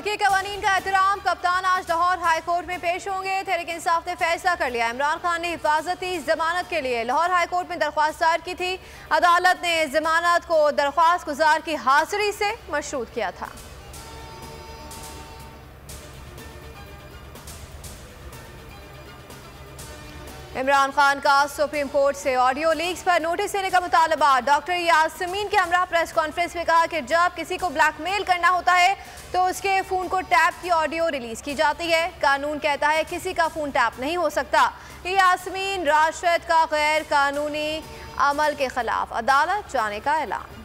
मुल्की कवानीन का एहतराम। कप्तान आज लाहौर हाई कोर्ट में पेश होंगे। तहरीक इंसाफ ने फैसला कर लिया। इमरान खान ने हिफाजती जमानत के लिए लाहौर हाई कोर्ट में दरख्वास्त दायर की थी। अदालत ने जमानत को दरख्वास्त गुजार की हाजिरी से मशरूत किया था। इमरान खान का सुप्रीम कोर्ट से ऑडियो लीक्स पर नोटिस देने का मुतालबा। डॉक्टर यासमीन के हमरा प्रेस कॉन्फ्रेंस में कहा कि जब किसी को ब्लैकमेल करना होता है तो उसके फ़ोन को टैप की ऑडियो रिलीज की जाती है। कानून कहता है किसी का फ़ोन टैप नहीं हो सकता। यासमीन राशिद का गैर कानूनी अमल के खिलाफ अदालत जाने का ऐलान।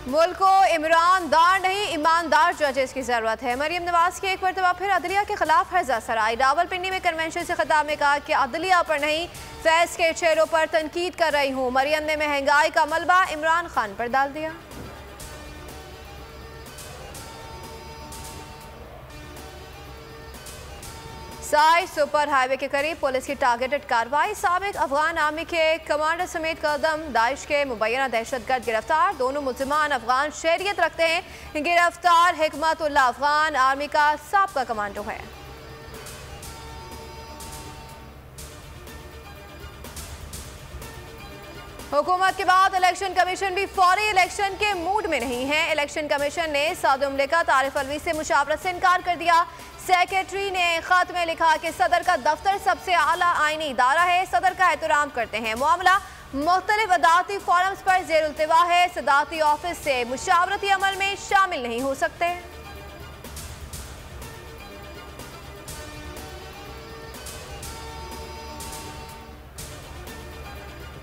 मुल्क को इमरानदार नहीं ईमानदार जजेस की जरूरत है। मरियम नवाज की एक मरतबा फिर अदलिया के खिलाफ हर्जा सराय। रावलपिंडी में कन्वेंशन से खिताब में कहा कि अदलिया पर नहीं फैज के चेहरों पर तनकीद कर रही हूँ। मरियम ने महंगाई का मलबा इमरान खान पर डाल दिया। साइड सुपर हाईवे के करीब पुलिस की टारगेटेड कार्रवाई। साबिक अफगान आर्मी के कमांडर समेत कदम दाइश के मुबैना दहशतगर्द गिरफ्तार। दोनों मुसलमान अफगान शहरियत रखते हैं। गिरफ्तार हिकमतुल्लाह अफगान आर्मी का साबका कमांडो है। हुकूमत के बाद इलेक्शन कमीशन भी फौरी इलेक्शन के मूड में नहीं है। इलेक्शन कमीशन ने सदर मुमलिकत आरिफ अलवी से मुशावरत से इनकार कर दिया। सेक्रेटरी ने खत में लिखा कि सदर का दफ्तर सबसे आला आईनी इदारा है, सदर का एहतराम करते हैं। मामला मुख्तलिफ अदालती फॉरम्स पर जेर उल्तिवा है। सदारती ऑफिस से मुशावरती अमल में शामिल नहीं हो सकते।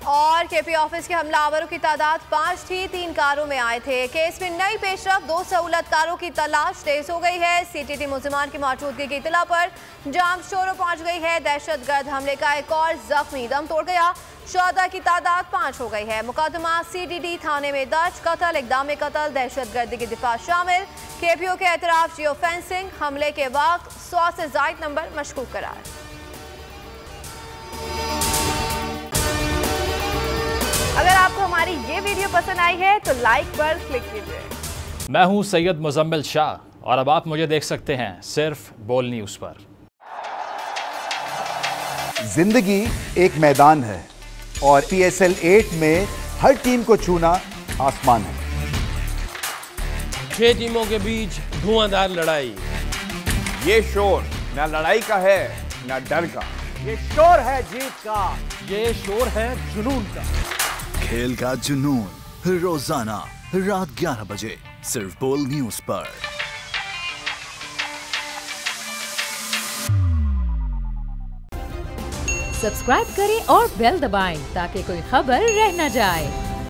और केपी ऑफिस के हमलावरों की तादाद 5 थी, 3 कारों में आए थे। केस में नई पेशरफ, 2 सहूलतकारों की तलाश तेज हो गई है। सीटीटी मुलजिमान की मौजूदगी की इतला पर जाम शोरों पहुंच गई है। दहशतगर्द हमले का एक और जख्मी दम तोड़ गया। शोहदा की तादाद 5 हो गई है। मुकदमा सीडीडी थाने में दर्ज। कत्ल, इक़दाम कत्ल, दहशतगर्दी की दिफा शामिल। केपीओ के एतराफ जियो फेंसिंग, हमले के वक्त 100 से ज़ायद नंबर मशकूक करार। अगर आपको हमारी ये वीडियो पसंद आई है तो लाइक पर क्लिक कीजिए। मैं हूं सैयद मुजम्मिल शाह और अब आप मुझे देख सकते हैं सिर्फ बोल न्यूज़ पर। जिंदगी एक मैदान है और PSL 8 में हर टीम को छूना आसमान है। 6 टीमों के बीच धुआंधार लड़ाई। ये शोर ना लड़ाई का है ना डर का, ये शोर है जीत का, ये शोर है जुनून का। खेल का जुनून रोजाना रात 11 बजे सिर्फ बोल न्यूज पर। सब्सक्राइब करें और बेल दबाएं ताकि कोई खबर रह न जाए।